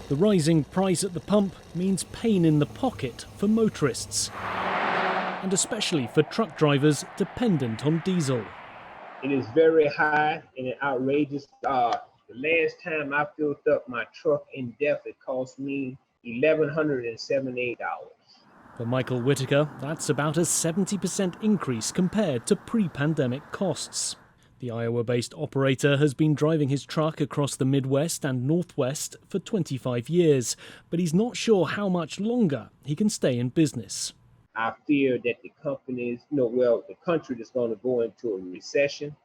The rising price at the pump means pain in the pocket for motorists, and especially for truck drivers dependent on diesel. It is very high and outrageous. The last time I filled up my truck in depth, it cost me $1,178. For Michael Whitaker, that's about a 70% increase compared to pre-pandemic costs. The Iowa-based operator has been driving his truck across the Midwest and Northwest for 25 years, but he's not sure how much longer he can stay in business. I fear that the companies, the country is going to go into a recession,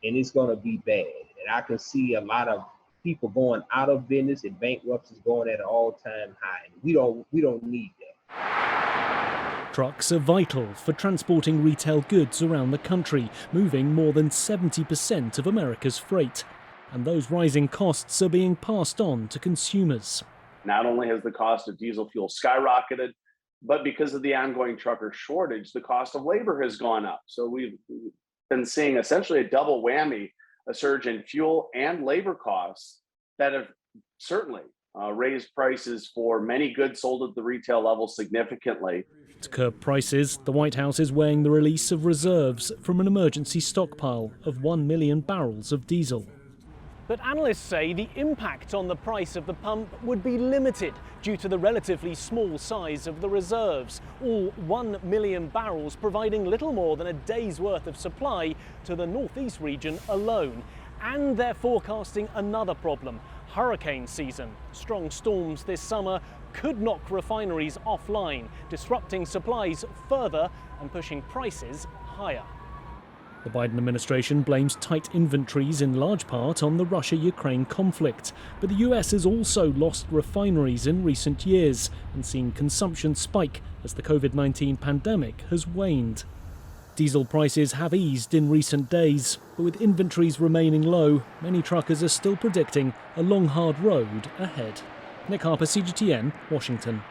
and it's going to be bad. And I can see a lot of people going out of business and bankruptcies going at an all-time high. And we don't need that. Trucks are vital for transporting retail goods around the country, moving more than 70% of America's freight. And those rising costs are being passed on to consumers. Not only has the cost of diesel fuel skyrocketed, but because of the ongoing trucker shortage, the cost of labor has gone up. So we've been seeing essentially a double whammy, a surge in fuel and labor costs that have certainly raised prices for many goods sold at the retail level significantly. To curb prices, the White House is weighing the release of reserves from an emergency stockpile of 1 million barrels of diesel. But analysts say the impact on the price of the pump would be limited due to the relatively small size of the reserves, all 1 million barrels providing little more than a day's worth of supply to the northeast region alone. And they're forecasting another problem: hurricane season. Strong storms this summer could knock refineries offline, disrupting supplies further and pushing prices higher. The Biden administration blames tight inventories in large part on the Russia-Ukraine conflict, but the US has also lost refineries in recent years and seen consumption spike as the COVID-19 pandemic has waned. Diesel prices have eased in recent days, but with inventories remaining low, many truckers are still predicting a long, hard road ahead. Nick Harper, CGTN, Washington.